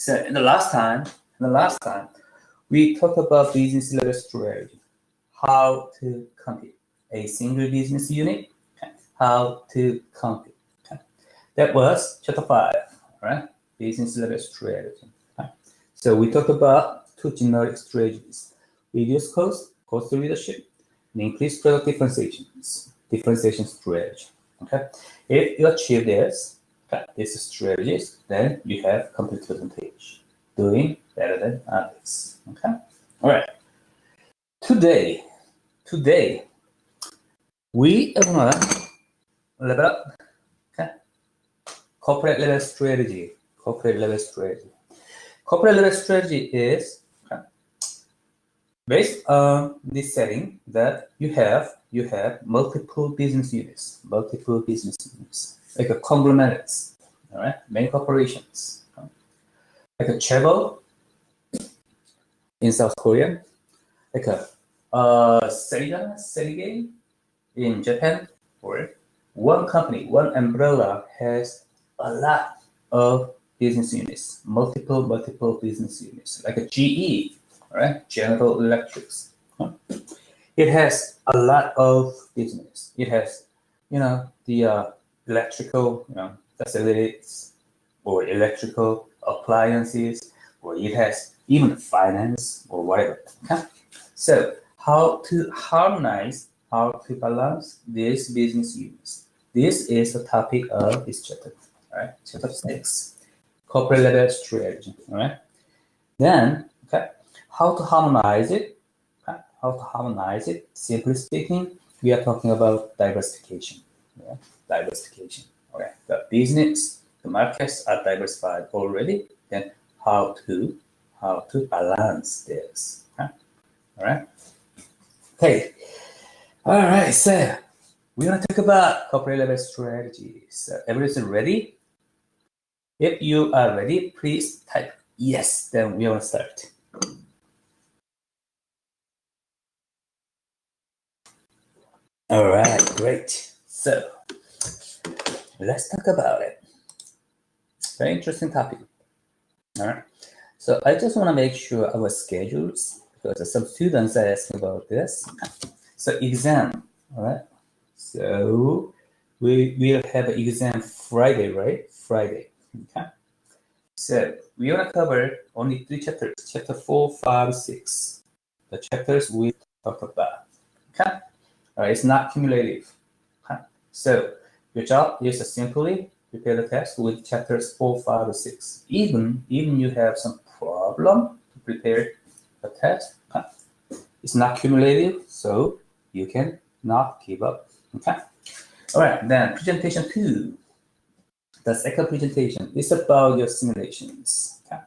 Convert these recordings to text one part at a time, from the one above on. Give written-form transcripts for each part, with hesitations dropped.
So in the last time, we talked about business level strategy, how to compete a single business unit, how to compete. That was chapter 5, right? Business level strategy. So we talked about two generic strategies: reduce cost, cost leadership, and increase product differentiation strategy. Okay, if you achieve this, these strategies, then you have competitive advantage, doing better than others. Okay, all right. Today, we are gonna level up. Okay, corporate level strategy. Corporate level strategy is based on this setting that you have multiple business units, like a conglomerates, all right, many corporations, like a Chaebol in South Korea, like a Serigay in Japan, or one company, one umbrella has a lot of business units, multiple business units, like a GE, right? General Electrics. It has a lot of business. It has, the electrical, facilities, or electrical appliances, or it has even finance or whatever. Okay? So how to harmonize, how to balance these business units? This is the topic of this chapter. All right, chapter 6, corporate level strategy. All right. Then, how to harmonize it? Simply speaking, we are talking about diversification. Yeah? Diversification. All right. The business, the markets are diversified already. Then, how to balance this? Okay? All right. Okay. All right. So we're gonna talk about corporate level strategy. So everything ready? If you are ready, please type yes. Then we will start. All right, great. So let's talk about it. Very interesting topic. All right. So I just want to make sure our schedules, because some students are asking about this. So exam, all right. So we will have an exam Friday, right? Friday. Okay. So we want to cover only 3 chapters: chapter 4, 5, 6. The chapters we talked about. Okay. It's not cumulative. Okay. So your job is to simply prepare the test with chapters 4, 5, or 6. Even you have some problem to prepare the test, okay, it's not cumulative, so you can not give up. Okay. All right. Then presentation 2. The second presentation is about your simulations. Okay.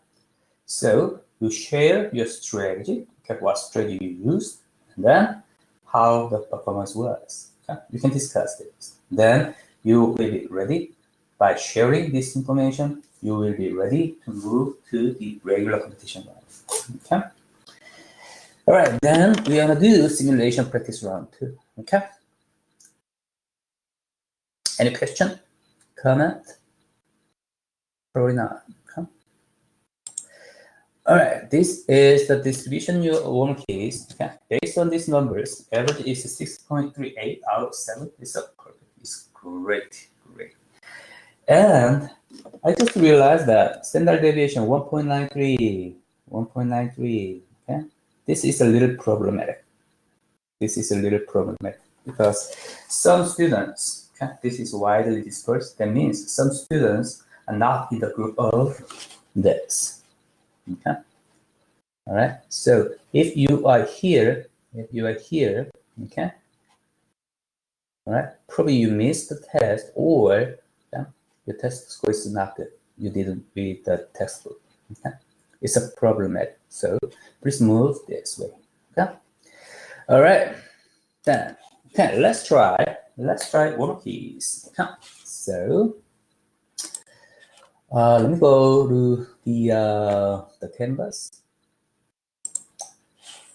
So you share your strategy, okay, what strategy you used, and then how the performance was. Okay. You can discuss this. Then you will be ready. By sharing this information, you will be ready to move to the regular competition round. Okay. All right. Then we're gonna do simulation practice round 2. Okay. Any question, comment? Probably not. Okay. All right, this is the distribution you one case. Okay. Based on these numbers, average is 6.38 out of 7. It's perfect. It's great. And I just realized that standard deviation 1.93. Okay. This is a little problematic. Because some students, okay, this is widely dispersed. That means some students are not in the group of this. Okay. All right. So if you are here, okay. All right. Probably you missed the test, or your test score is not good. You didn't read the textbook. Okay. It's a problematic. So please move this way. Okay. All right. Then okay, let's try one of these. Okay. So let me go to the canvas.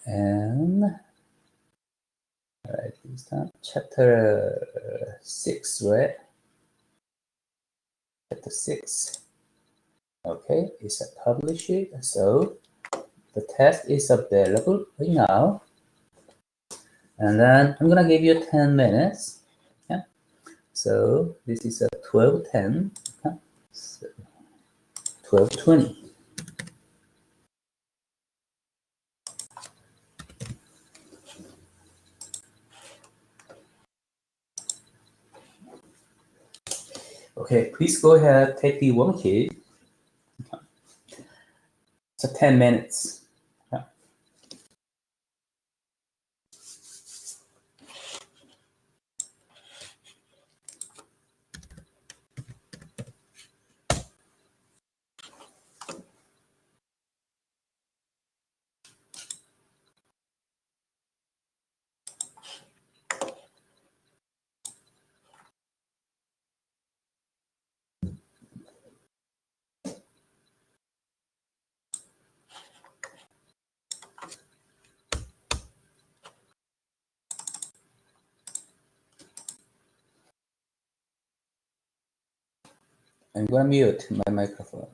And all right, this time chapter 6, right? Chapter 6. Okay, it's a publish it. So the test is available right now. And then I'm gonna give you 10 minutes. Yeah. So this is a 12:10. Okay. So 12:20. Okay, please go ahead, take the one key. So 10 minutes. Yeah. I'm gonna mute my microphone.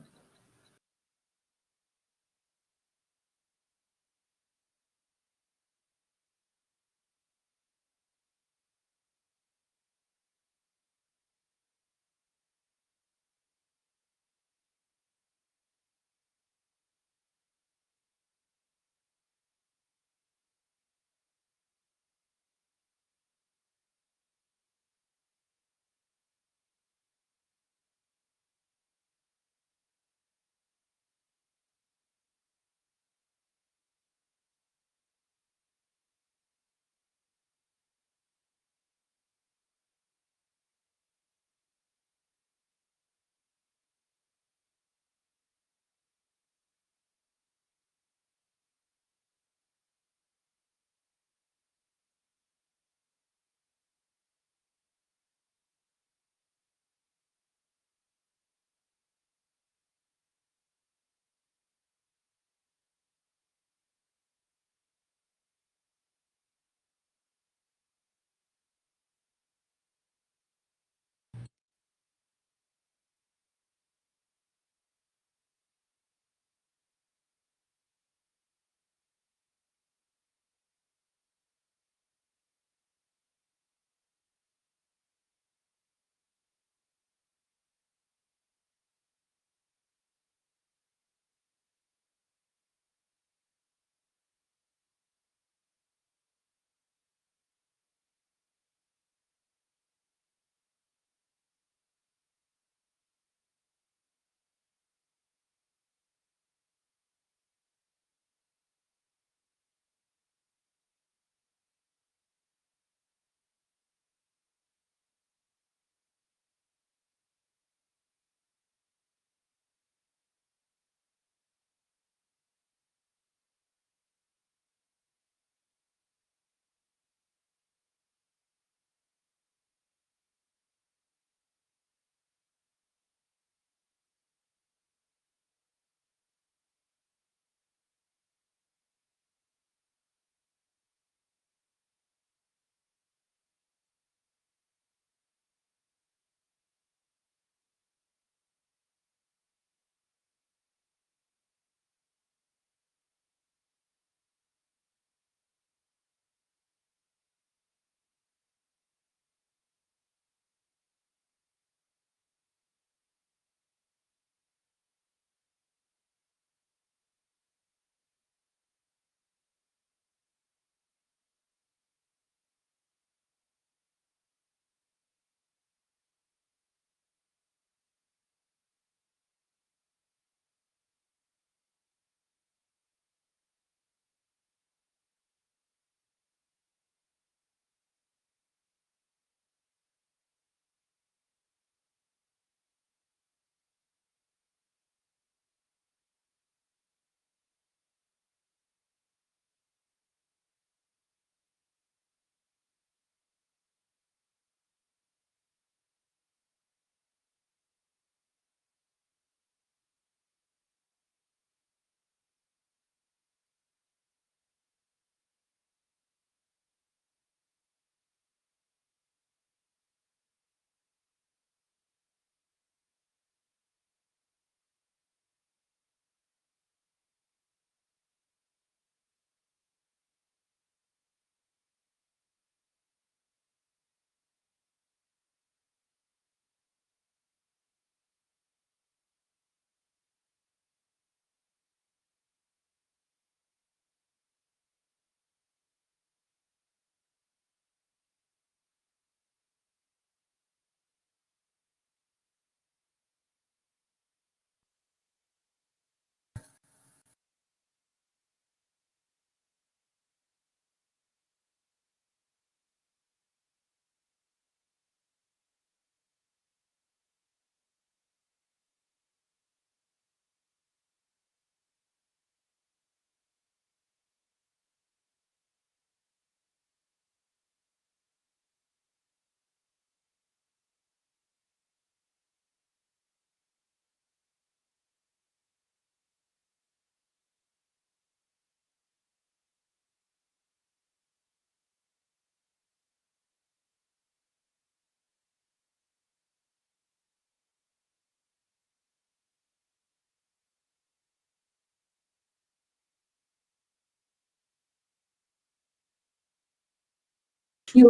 Okay,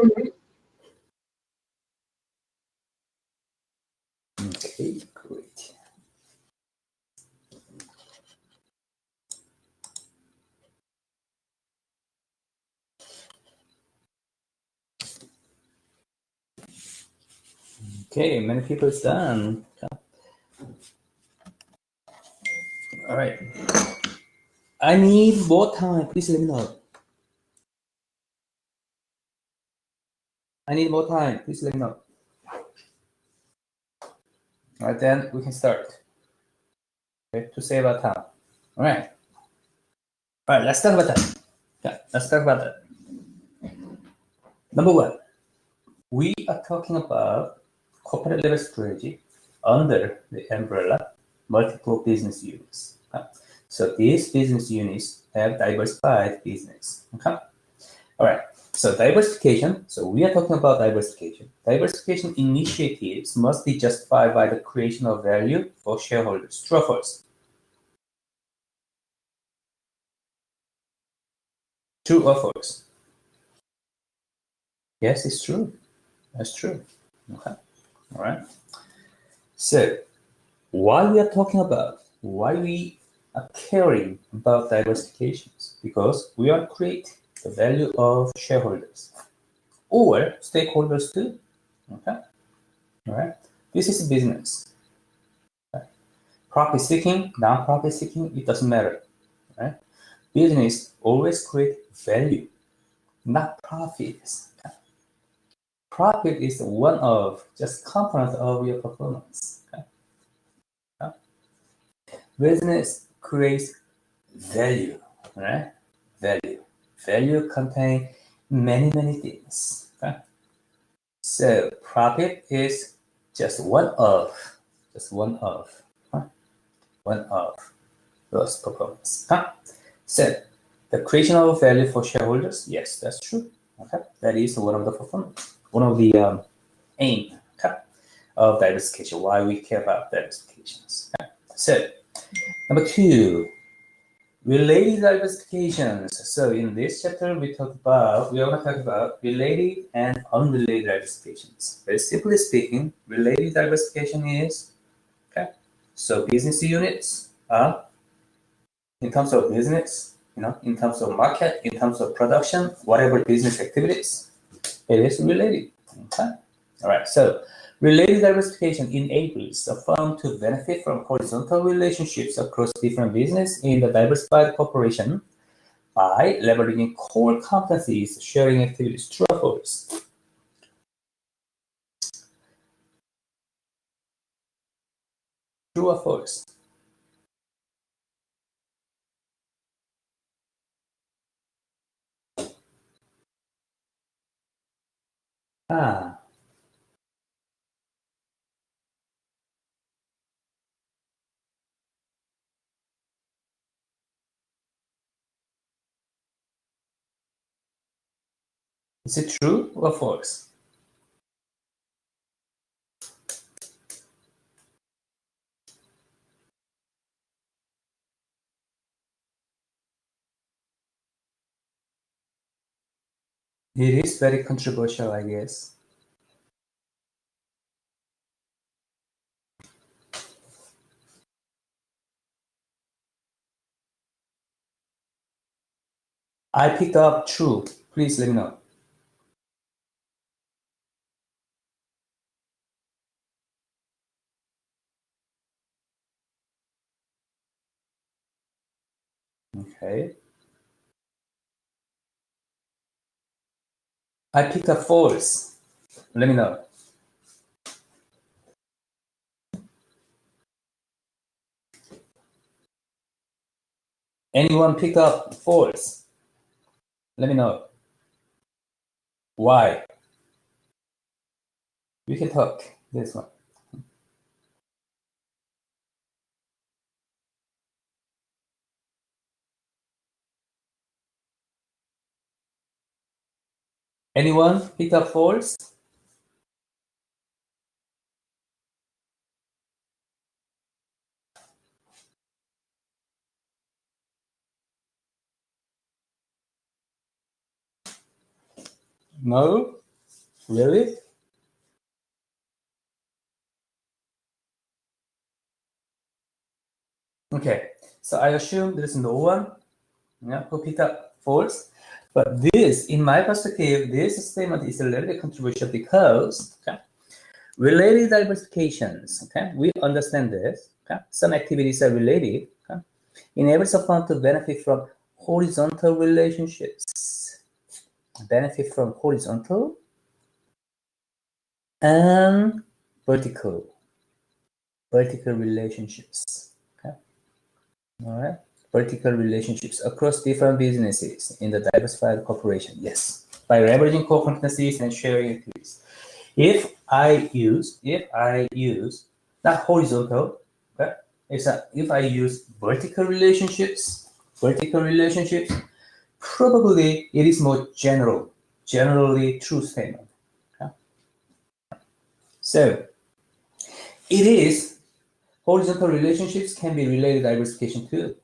great. Okay, many people is done. All right. I need more time. Please let me know. I need more time. Please let me know. All right, then we can start. Okay, to save our time. All right. All right, let's talk about that. Yeah, let's talk about that. Number one, we are talking about corporate level strategy under the umbrella multiple business units. Okay? So these business units have diversified business. Okay. All right. So diversification. So we are talking about diversification. Diversification initiatives must be justified by the creation of value for shareholders. True or false? True or false? Yes, it's true. That's true. Okay. All right. So why we are talking about, why we are caring about diversifications? Because we want to create the value of shareholders or stakeholders too. Okay. All right. This is business. Okay? Profit seeking, non-profit seeking, it doesn't matter. Right? Business always create value, not profits. Profit is one of just component of your performance. Okay? Yeah. Business creates value, right? Value. Value contain many things. Okay? So profit is just one of, huh? one of those performance. Huh? So the creation of value for shareholders, yes, that's true. Okay, that is one of the performance, one of the aim, okay, of diversification. Why we care about diversifications. Okay? So number two, related diversifications. So in this chapter, we are going to talk about related and unrelated diversifications. Very simply speaking, related diversification is, okay, so business units are in terms of business, in terms of market, in terms of production, whatever business activities, it is related. Okay. All right. So related diversification enables a firm to benefit from horizontal relationships across different business in the diversified corporation by leveraging core competencies, sharing activities. True or false? True or false? Ah, is it true or false? It is very controversial, I guess. I picked up true. Please let me know. Okay. I picked up false. Let me know. Anyone pick up false? Let me know. Why? We can talk. This one. Anyone pick up false? No? Really? Okay, so I assume there is no one who picked up false. But this, in my perspective, this statement is a little bit controversial because related diversifications, we understand this. Some activities are related. Enables a fund to benefit from horizontal relationships. Benefit from horizontal and vertical relationships. All right, vertical relationships across different businesses in the diversified corporation. Yes, by leveraging core competencies and sharing activities. If I use not horizontal, if I use vertical relationships, probably it is more generally true statement. So it is horizontal relationships can be related diversification too.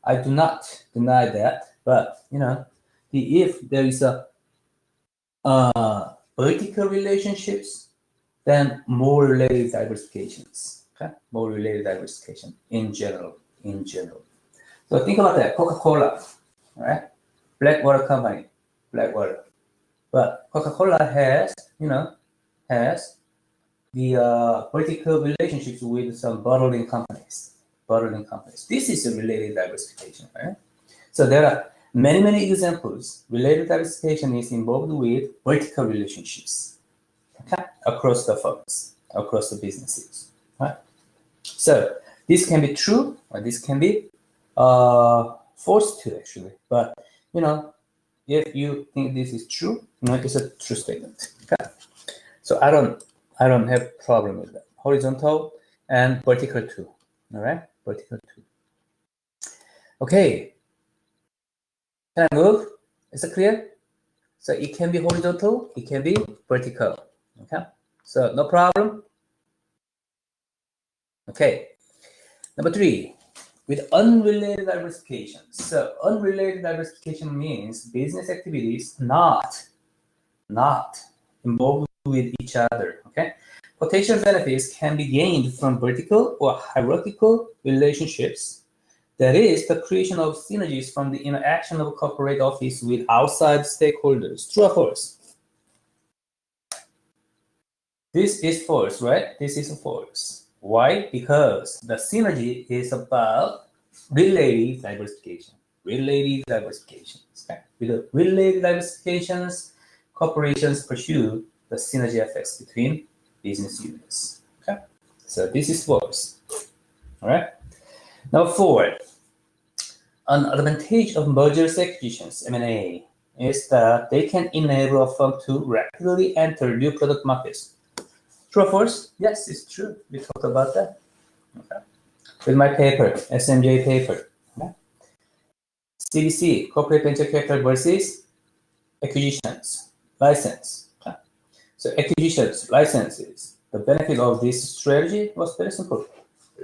I do not deny that, but if there is a vertical relationships, then more related diversifications. More related diversification in general. So think about that. Coca-Cola, right? Blackwater company, Blackwater. But Coca-Cola has the vertical relationships with some bottling companies. This is a related diversification, right? So there are many examples. Related diversification is involved with vertical relationships across the firms, across the businesses, right? So this can be true, or this can be false too, actually. But if you think this is true, it's a true statement. So I don't have problem with that. Horizontal and vertical too. All right, vertical too. Okay. Can I move? Is it clear? So it can be horizontal, it can be vertical. Okay. So no problem. Okay. Number 3, with unrelated diversification. So unrelated diversification means business activities not involved with each other. Okay. Potential benefits can be gained from vertical or hierarchical relationships. That is the creation of synergies from the interaction of a corporate office with outside stakeholders. True or false? This is false, right? This is false. Why? Because the synergy is about related diversification. Related diversifications. Okay? With related diversifications, corporations pursue the synergy effects between business units. Okay? So this is false. All right. Number 4. An advantage of mergers, acquisitions, M&A, is that they can enable a firm to rapidly enter new product markets. True or false? Yes, it's true. We talked about that. Okay. With my paper, SMJ paper. Okay. CVC, corporate venture capital versus acquisitions, license. Okay. So acquisitions, licenses. The benefit of this strategy was very simple.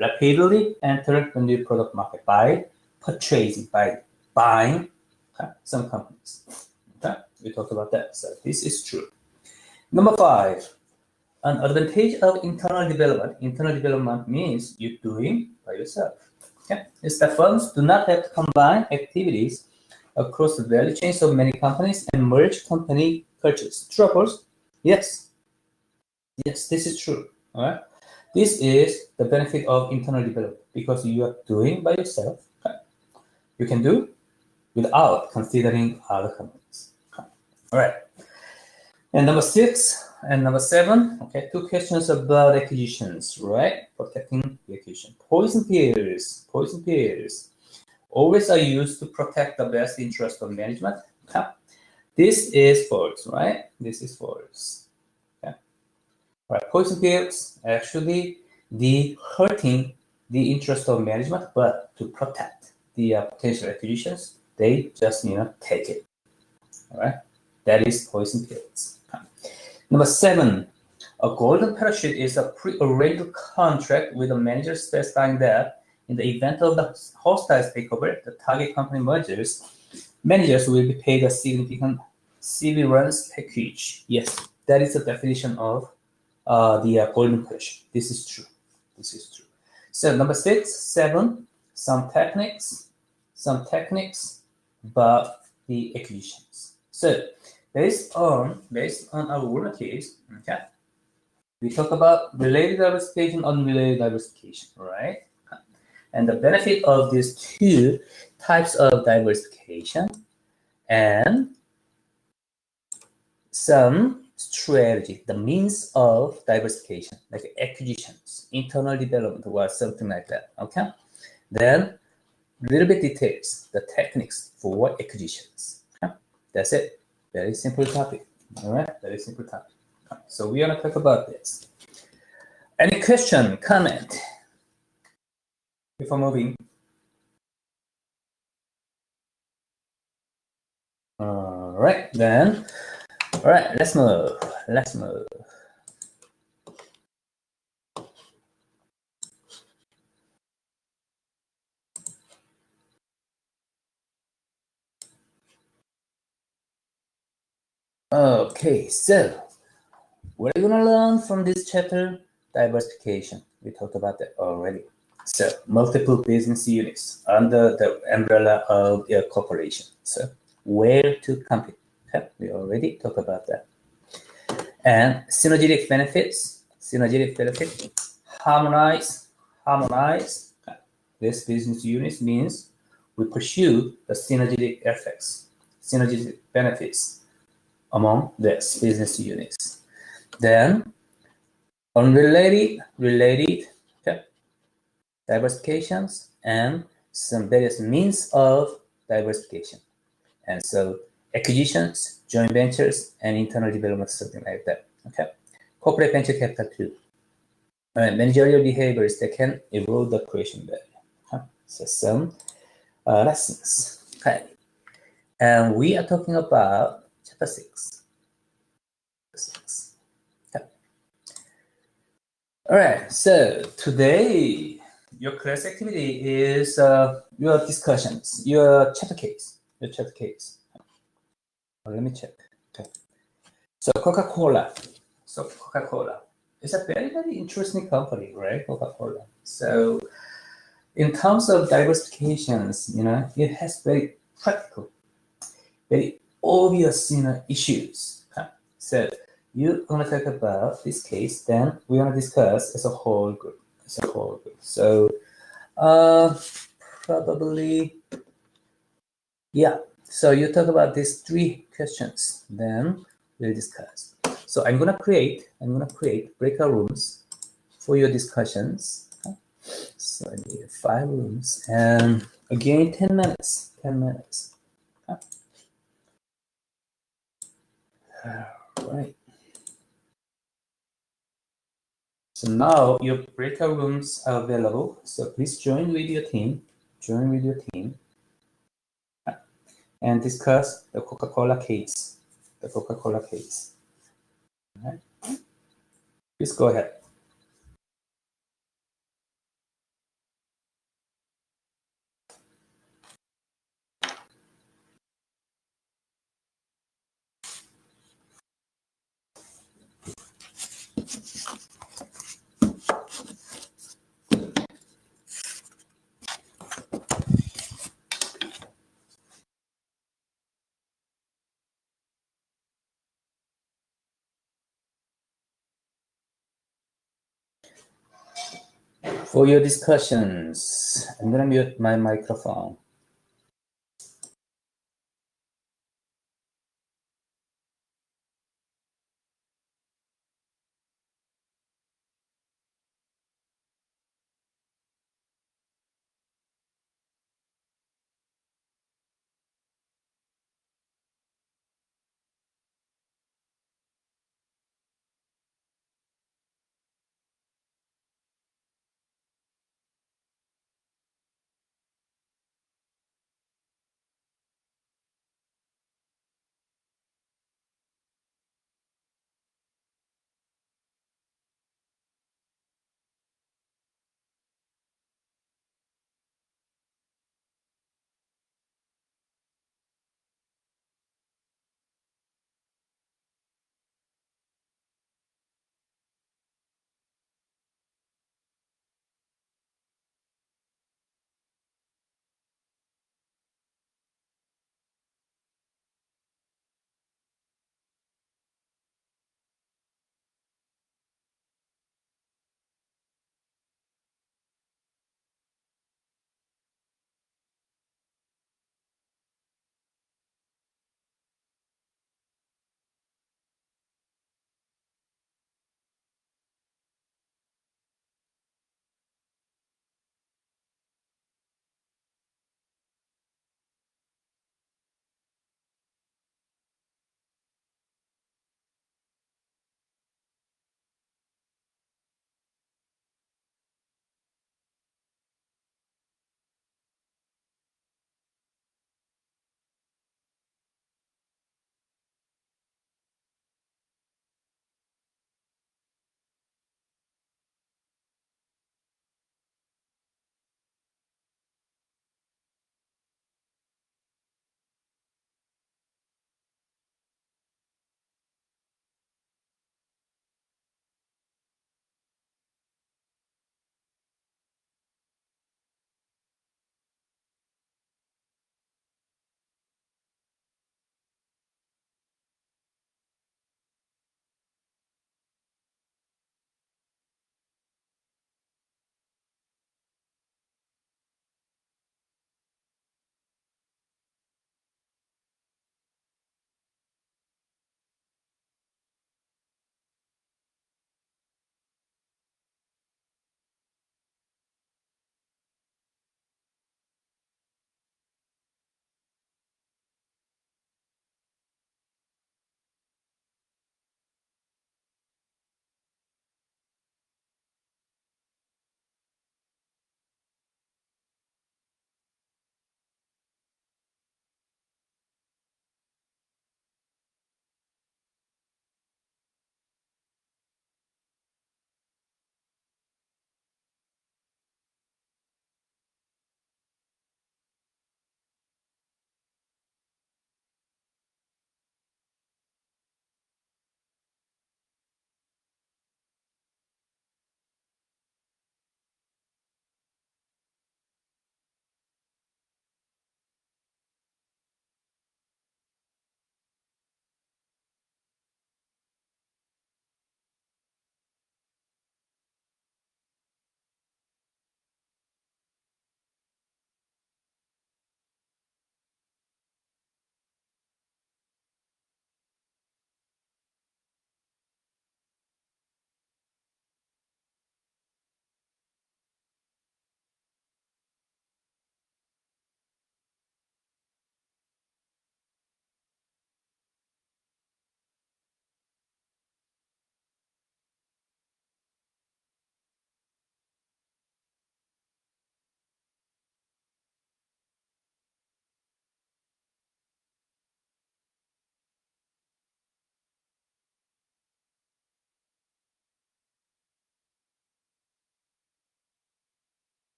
Rapidly enter the new product market by purchasing, by buying some companies. Okay, we talked about that. So this is true. Number 5, an advantage of internal development. Internal development means you're doing by yourself. Okay, it's that firms do not have to combine activities across the value chains of many companies and merge company cultures. True or false? Yes. Yes, this is true. All right. This is the benefit of internal development because you are doing by yourself. You can do without considering other companies. All right. And number 6 and number 7, okay, 2 questions about acquisitions, right? Protecting the acquisition. Poison pills always are used to protect the best interest of management. Okay. This is false, right? This is false. Okay. All right. Poison pills actually hurting the interest of management, but to protect the potential acquisitions, they just take it. All right, that is poison pills. Number 7, a golden parachute is a pre-arranged contract with a manager specifying that in the event of the hostile takeover, the target company mergers, managers will be paid a significant severance package. Yes, that is the definition of the golden question. This is true. This is true. So number 6, 7, some techniques, but the acquisitions. So based on our vulnerabilities, okay, we talk about related diversification, unrelated diversification, right? And the benefit of these two types of diversification and some strategy, the means of diversification, like acquisitions, internal development, or something like that. Okay, then little bit details, the techniques for acquisitions. Okay? That's it. Very simple topic. All right, very simple topic. So we're gonna talk about this. Any question, comment before moving? All right, then. All right, let's move. Let's move. Okay, so what are you gonna learn from this chapter? Diversification. We talked about that already. So multiple business units under the umbrella of your corporation. So where to compete? Okay, we already talked about that. And synergetic benefits. Harmonize. This business unit means we pursue the synergetic effects, synergetic benefits among these business units. Then unrelated, okay, diversifications and some various means of diversification. And so acquisitions, joint ventures, and internal development, something like that. Okay. Corporate venture capital too. Managerial behaviors that can erode the creation value. Okay. So some lessons. Okay. And we are talking about chapter 6. Okay. All right. So today, your class activity is your discussions, your chapter case. Let me check. Okay. So Coca-Cola. It's a very, very interesting company, right? Coca-Cola. So in terms of diversifications, it has very practical, very obvious, issues. Okay. So you're gonna talk about this case, then we're gonna discuss as a whole group. So probably, yeah. So you talk about these 3 questions, then we'll discuss. So I'm gonna create breakout rooms for your discussions. Okay. So I need 5 rooms, and again 10 minutes. Okay. All right. So now your breakout rooms are available. So please join with your team. And discuss the Coca-Cola case. All right. Please go ahead. For your discussions, I'm gonna mute my microphone.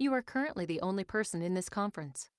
You are currently the only person in this conference.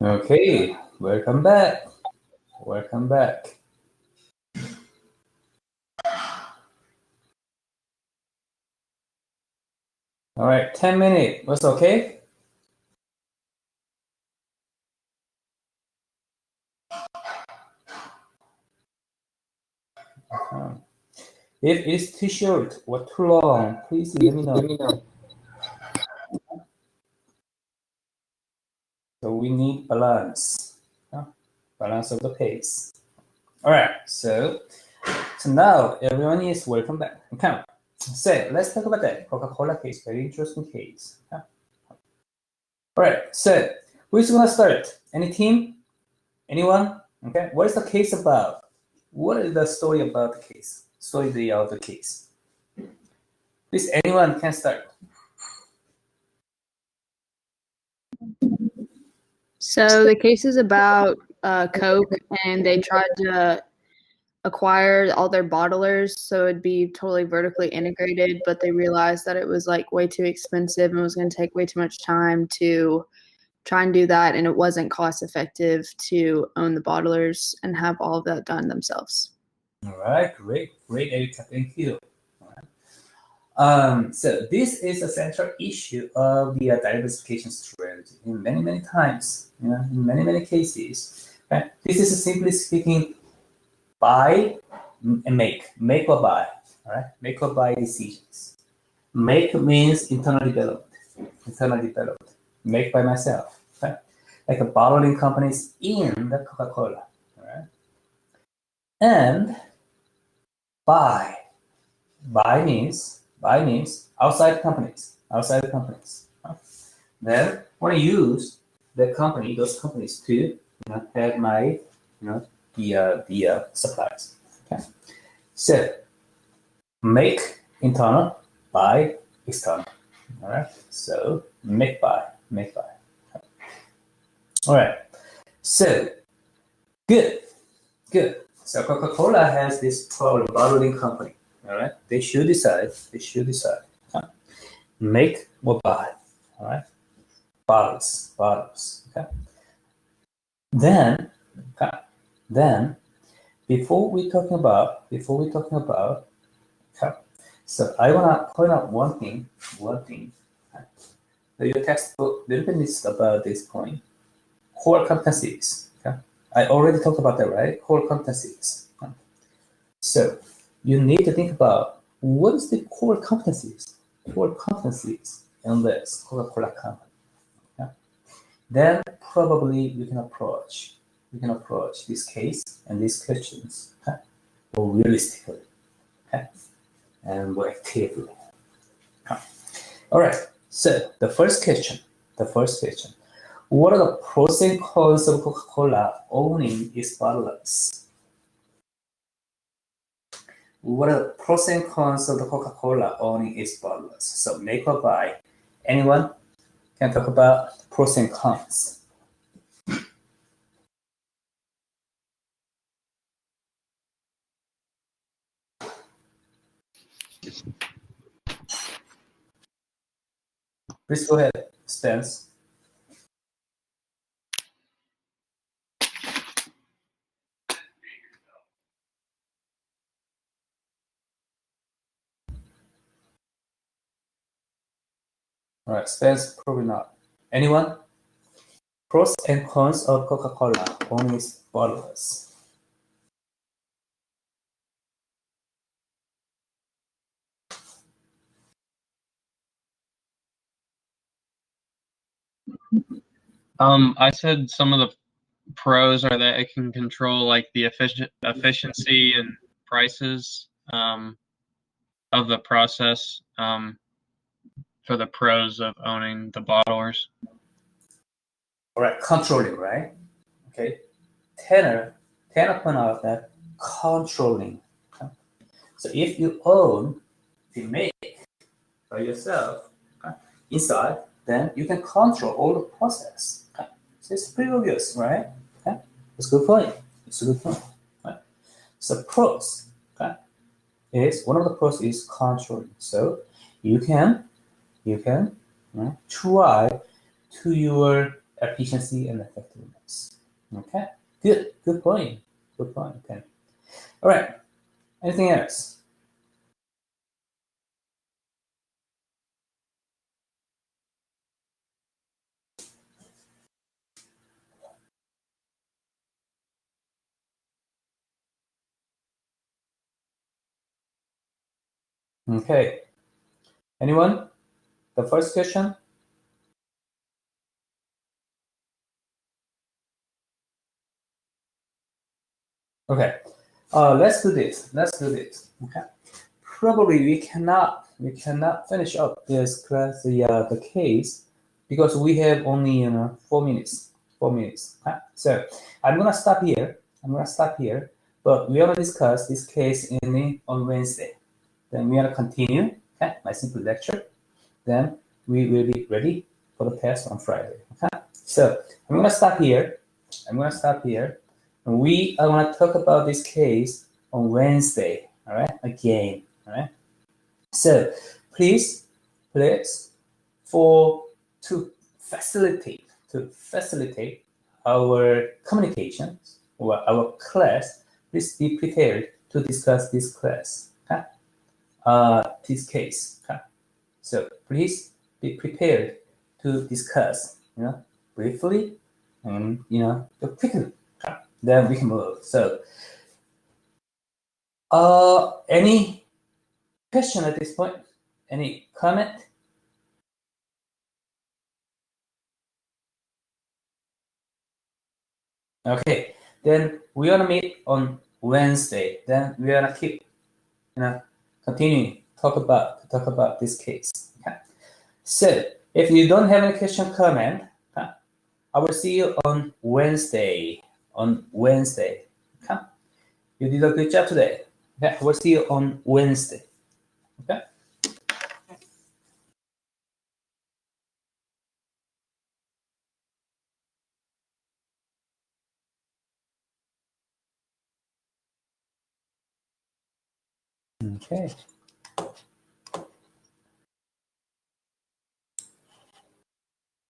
Okay, welcome back. Welcome back. All right, 10 minutes. What's okay? If it's too short or too long, please let me know. So we need balance, balance of the pace. All right, so now everyone is welcome back. Okay, so let's talk about that Coca-Cola case, very interesting case. Okay. All right, so who's gonna start? Any team? Anyone? Okay, what is the case about? What is the story about the case? Story of the case. Please, anyone can start. So the case is about Coke, and they tried to acquire all their bottlers so it'd be totally vertically integrated, but they realized that it was like way too expensive and was going to take way too much time to try and do that, and it wasn't cost effective to own the bottlers and have all of that done themselves. All right, great, Erica, thank you. So this is a central issue of the diversification strategy in many times, in many cases. Okay? This is simply speaking, buy and make or buy, all right? Make or buy decisions. Make means internal development. Make by myself, okay? Like a bottling companies in the Coca-Cola, all right? And buy means outside companies. Then want to use those companies to have my the supplies. Okay, so make internal, buy external. All right, so make buy. All right, so good. So Coca-Cola has this bottling company. All right, they should decide. Okay? Make or buy. All right, bottles. Okay. Then, before we talking about, okay, so I wanna point out one thing. Okay? Your textbook didn't miss about this point. Core competencies. Okay? I already talked about that, right? Core competencies. Okay? So you need to think about what is the core competencies in this Coca-Cola company. Okay? Then probably we can approach this case and these questions, okay, more realistically, okay, and more actively. Okay. All right. So the first question. What are the pros and cons of Coca-Cola owning its bottlers? What are the pros and cons of the Coca-Cola owning its bottlers? So make or buy. Anyone can talk about pros and cons. Please go ahead, Spence. All right, Spence, probably not. Anyone? Pros and cons of Coca-Cola owning its bottlers. I said some of the pros are that it can control like the efficiency and prices of the process for the pros of owning the bottlers. All right, controlling, right? Okay. Tanner point out that controlling. Okay? So if you own the make by yourself, okay, inside, then you can control all the process. Okay? So it's pretty obvious, right? Okay? It's a good point. Right? So pros, okay, is one of the pros is controlling. So you can try to your efficiency and effectiveness. Okay, good point. Okay. All right. Anything else? Okay. Anyone? The first question? Okay. Let's do this. Okay. Probably we cannot finish up this class, the case, because we have only 4 minutes. Okay? So I'm gonna stop here. But we're gonna discuss this case on Wednesday. Then we're gonna continue. Okay, my simple lecture. Then we will be ready for the test on Friday. Okay. So I'm gonna stop here. And we are gonna talk about this case on Wednesday. All right. Again. All right. So please, to facilitate our communications or our class, please be prepared to discuss this class. Okay? This case. Okay? So please be prepared to discuss, briefly and quickly. Okay? Then we can move. So, any question at this point? Any comment? Okay, then we're gonna meet on Wednesday. Then we're gonna keep, continuing talk about this case. Okay. So if you don't have any question, comment, I will see you on Wednesday. Okay. You did a good job today. Okay, I will see you on Wednesday. Okay. Okay.